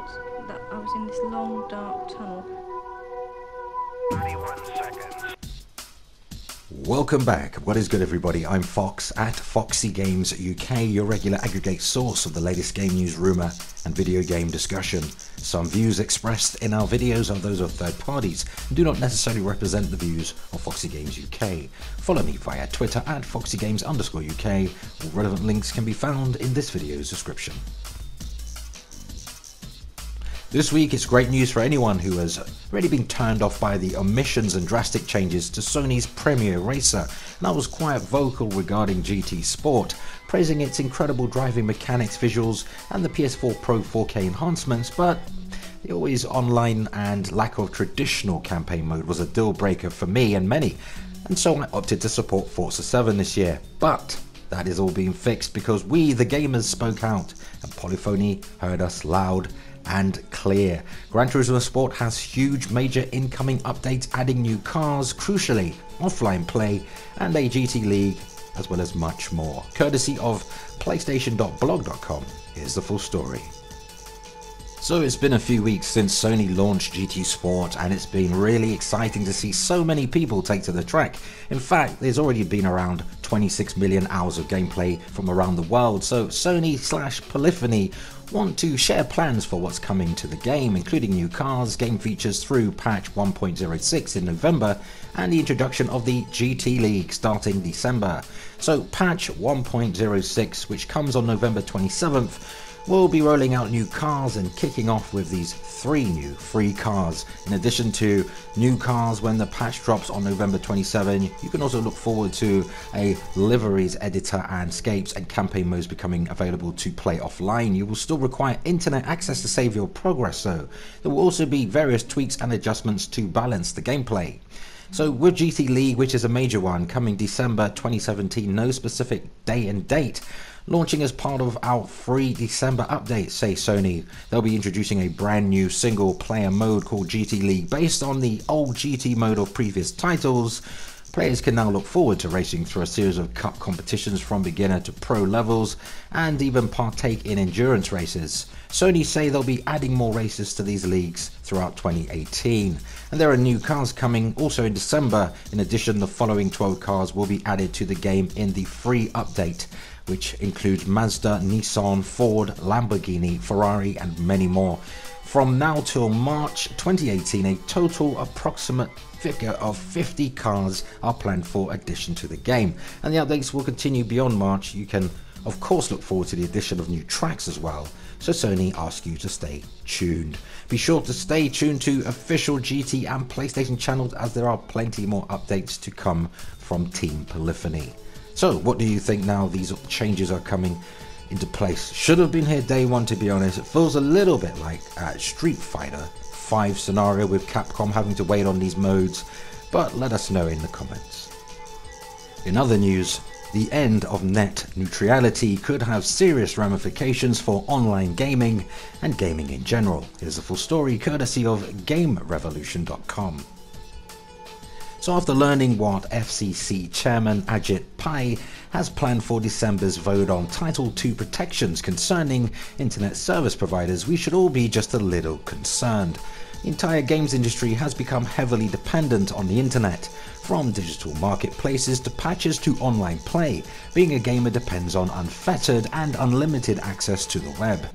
felt that I was in this long, dark tunnel. 31 seconds. Welcome back. What is good, everybody? I'm Fox at FOXY Games UK, your regular aggregate source of the latest game news, rumour and video game discussion. Some views expressed in our videos are those of third parties and do not necessarily represent the views of FOXY Games UK. Follow me via Twitter at FOXYGames_UK. All relevant links can be found in this video's description. This week, it's great news for anyone who has already been turned off by the omissions and drastic changes to Sony's premier racer, and I was quite vocal regarding GT Sport, praising its incredible driving mechanics, visuals and the PS4 Pro 4K enhancements, but the always online and lack of traditional campaign mode was a deal breaker for me and many, and so I opted to support Forza 7 this year. But that is all being fixed because we, the gamers, spoke out and Polyphony heard us loud and clear. Gran Turismo Sport has huge major incoming updates, adding new cars, crucially offline play and a GT League, as well as much more. Courtesy of PlayStation.blog.com, here's the full story. So it's been a few weeks since Sony launched GT Sport, and it's been really exciting to see so many people take to the track. In fact, there's already been around 26 million hours of gameplay from around the world, so Sony/Polyphony want to share plans for what's coming to the game, including new cars, game features through patch 1.06 in November, and the introduction of the GT League starting December. So patch 1.06, which comes on November 27th, will be rolling out new cars and kicking off with these 3 new free cars. In addition to new cars when the patch drops on November 27, you can also look forward to a liveries editor and scapes and campaign modes becoming available to play offline. You will still require internet access to save your progress though. There will also be various tweaks and adjustments to balance the gameplay. So with GT League, which is a major one, coming December 2017, no specific day and date, launching as part of our free December update, say Sony. They'll be introducing a brand new single player mode called GT League based on the old GT mode of previous titles. Players can now look forward to racing through a series of cup competitions from beginner to pro levels and even partake in endurance races. Sony say they'll be adding more races to these leagues throughout 2018. And there are new cars coming also in December. In addition, the following 12 cars will be added to the game in the free update, which includes Mazda, Nissan, Ford, Lamborghini, Ferrari and many more. From now till March 2018, a total approximate figure of 50 cars are planned for addition to the game, and the updates will continue beyond March. You can of course look forward to the addition of new tracks as well, so Sony asks you to stay tuned. Be sure to stay tuned to official GT and PlayStation channels, as there are plenty more updates to come from Team Polyphony. So what do you think now these changes are coming into place? Should have been here day one, to be honest. It feels a little bit like Street Fighter 5 scenario with Capcom having to wait on these modes, but let us know in the comments. In other news, the end of net neutrality could have serious ramifications for online gaming and gaming in general. Here's the full story courtesy of GameRevolution.com. So after learning what FCC Chairman Ajit Pai has planned for December's vote on Title II protections concerning internet service providers, we should all be just a little concerned. The entire games industry has become heavily dependent on the internet. From digital marketplaces to patches to online play, being a gamer depends on unfettered and unlimited access to the web.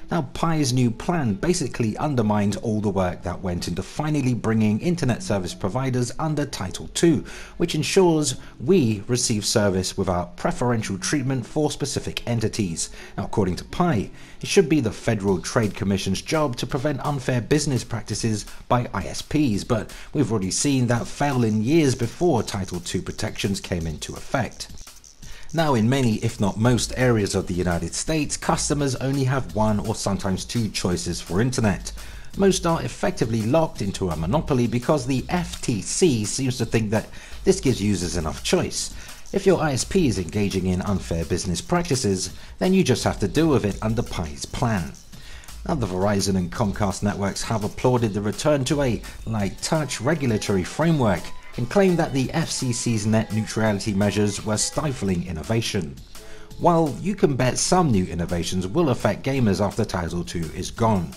Now, Pai's new plan basically undermines all the work that went into finally bringing internet service providers under Title II, which ensures we receive service without preferential treatment for specific entities. Now, according to Pai, it should be the Federal Trade Commission's job to prevent unfair business practices by ISPs, but we've already seen that fail in years before Title II protections came into effect. Now, in many, if not most areas of the United States, customers only have one or sometimes two choices for internet. Most are effectively locked into a monopoly because the FTC seems to think that this gives users enough choice. If your ISP is engaging in unfair business practices, then you just have to deal with it under Pai's plan. Now, the Verizon and Comcast networks have applauded the return to a light touch regulatory framework and claimed that the FCC's net neutrality measures were stifling innovation. While you can bet some new innovations will affect gamers after Title II is gone.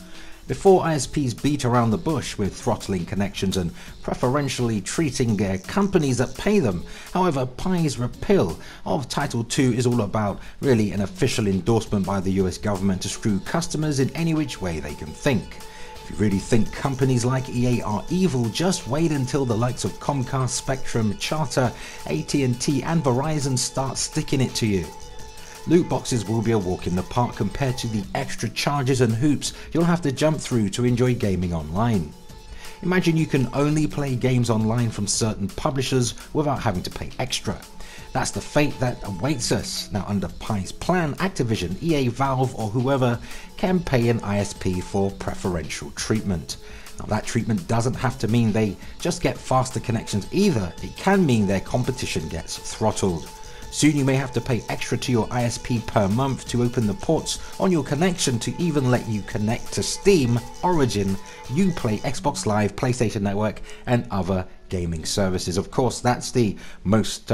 Before ISPs beat around the bush with throttling connections and preferentially treating their companies that pay them. However, Pi's repeal of Title II is all about really an official endorsement by the US government to screw customers in any which way they can think. If you really think companies like EA are evil, just wait until the likes of Comcast, Spectrum, Charter, AT&T and Verizon start sticking it to you. Loot boxes will be a walk in the park compared to the extra charges and hoops you'll have to jump through to enjoy gaming online. Imagine you can only play games online from certain publishers without having to pay extra. That's the fate that awaits us. Now under Pi's plan, Activision, EA, Valve or whoever can pay an ISP for preferential treatment. Now that treatment doesn't have to mean they just get faster connections either, it can mean their competition gets throttled. Soon you may have to pay extra to your ISP per month to open the ports on your connection to even let you connect to Steam, Origin, Uplay, Xbox Live, PlayStation Network and other gaming services. Of course, that's the most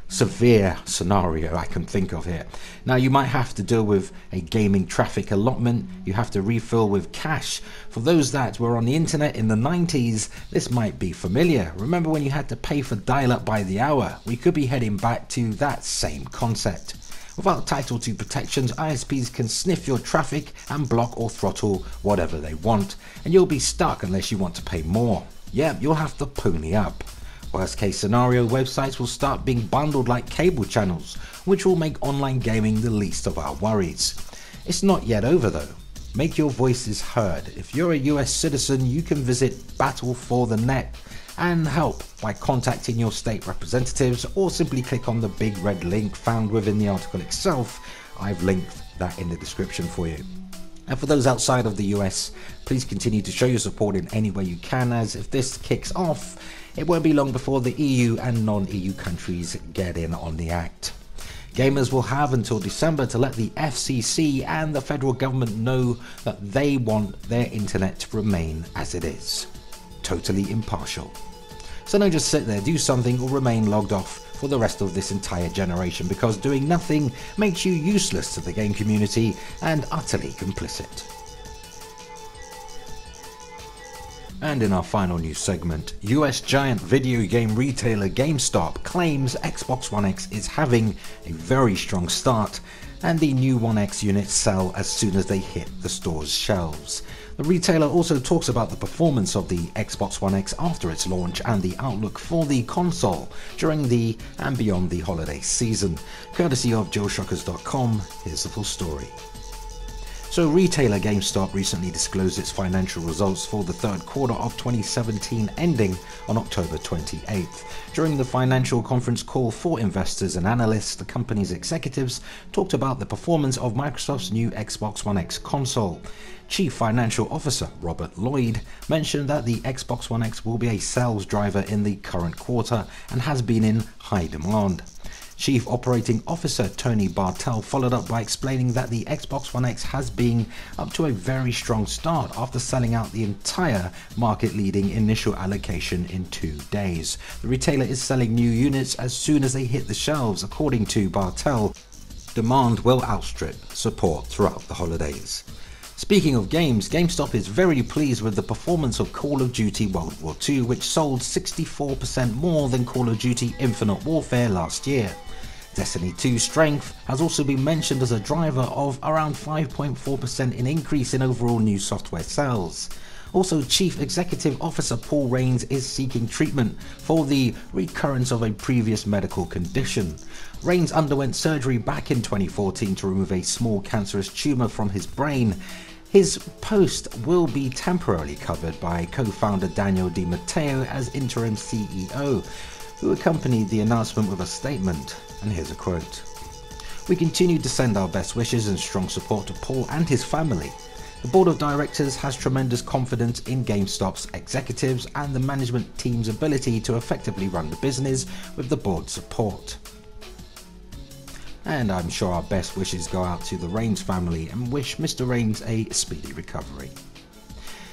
severe scenario I can think of here. Now you might have to deal with a gaming traffic allotment, you have to refill with cash. For those that were on the internet in the 90s, this might be familiar. Remember when you had to pay for dial-up by the hour? We could be heading back to that same concept. Without Title II protections, ISPs can sniff your traffic and block or throttle whatever they want, and you'll be stuck unless you want to pay more. Yeah, you'll have to pony up. Worst case scenario, websites will start being bundled like cable channels, which will make online gaming the least of our worries. It's not yet over though. Make your voices heard. If you're a US citizen, you can visit Battle for the Net and help by contacting your state representatives or simply click on the big red link found within the article itself. I've linked that in the description for you. And for those outside of the US, please continue to show your support in any way you can, as if this kicks off, it won't be long before the EU and non-EU countries get in on the act. Gamers will have until December to let the FCC and the federal government know that they want their internet to remain as it is. Totally impartial. So don't just sit there, do something or remain logged off for the rest of this entire generation, because doing nothing makes you useless to the game community and utterly complicit. And in our final news segment, US giant video game retailer GameStop claims Xbox One X is having a very strong start and the new One X units sell as soon as they hit the store's shelves. The retailer also talks about the performance of the Xbox One X after its launch and the outlook for the console during the and beyond the holiday season. Courtesy of JoeShockers.com, here's the full story. So retailer GameStop recently disclosed its financial results for the third quarter of 2017 ending on October 28th. During the financial conference call for investors and analysts, the company's executives talked about the performance of Microsoft's new Xbox One X console. Chief Financial Officer Robert Lloyd mentioned that the Xbox One X will be a sales driver in the current quarter and has been in high demand. Chief Operating Officer Tony Bartel followed up by explaining that the Xbox One X has been up to a very strong start after selling out the entire market-leading initial allocation in 2 days. The retailer is selling new units as soon as they hit the shelves. According to Bartel, demand will outstrip support throughout the holidays. Speaking of games, GameStop is very pleased with the performance of Call of Duty World War II, which sold 64% more than Call of Duty Infinite Warfare last year. Destiny 2's strength has also been mentioned as a driver of around 5.4% in increase in overall new software sales. Also, Chief Executive Officer Paul Raines is seeking treatment for the recurrence of a previous medical condition. Raines underwent surgery back in 2014 to remove a small cancerous tumour from his brain. His post will be temporarily covered by co-founder Daniel DiMatteo as interim CEO, who accompanied the announcement with a statement, and here's a quote. "We continue to send our best wishes and strong support to Paul and his family. The board of directors has tremendous confidence in GameStop's executives and the management team's ability to effectively run the business with the board's support." And I'm sure our best wishes go out to the Raines family and wish Mr. Raines a speedy recovery.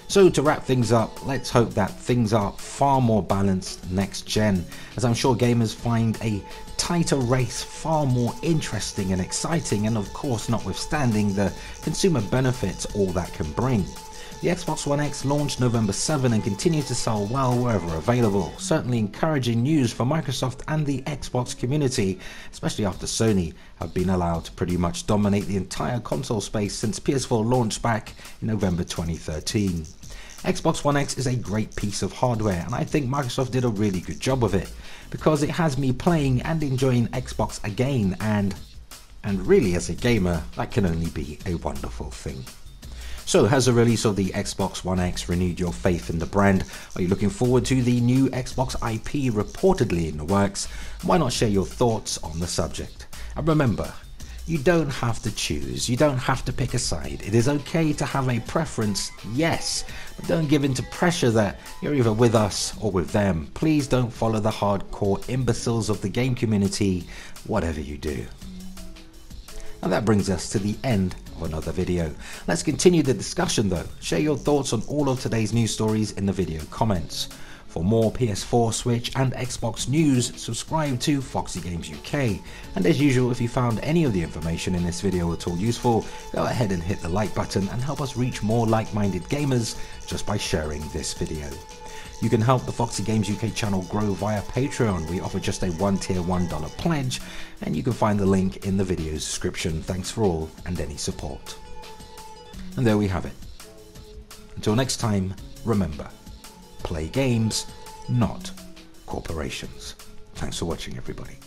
So to wrap things up, let's hope that things are far more balanced next gen, as I'm sure gamers find a tighter race far more interesting and exciting, and of course notwithstanding the consumer benefits all that can bring. The Xbox One X launched November 7 and continues to sell well wherever available, certainly encouraging news for Microsoft and the Xbox community, especially after Sony have been allowed to pretty much dominate the entire console space since PS4 launched back in November 2013. Xbox One X is a great piece of hardware, and I think Microsoft did a really good job of it, because it has me playing and enjoying Xbox again, and really as a gamer, that can only be a wonderful thing. So, has the release of the Xbox One X renewed your faith in the brand? Are you looking forward to the new Xbox IP reportedly in the works? Why not share your thoughts on the subject? And remember, you don't have to choose, you don't have to pick a side. It is okay to have a preference, yes, but don't give in to pressure that you're either with us or with them. Please don't follow the hardcore imbeciles of the game community, whatever you do. And that brings us to the end of another video. Let's continue the discussion though. Share your thoughts on all of today's news stories in the video comments. For more PS4, Switch and Xbox news, subscribe to FOXY Games UK. And as usual, if you found any of the information in this video at all useful, go ahead and hit the like button and help us reach more like-minded gamers just by sharing this video. You can help the FOXY Games UK channel grow via Patreon. We offer just a one-tier $1 pledge, and you can find the link in the video's description. Thanks for all and any support. And there we have it. Until next time, remember, play games, not corporations. Thanks for watching, everybody.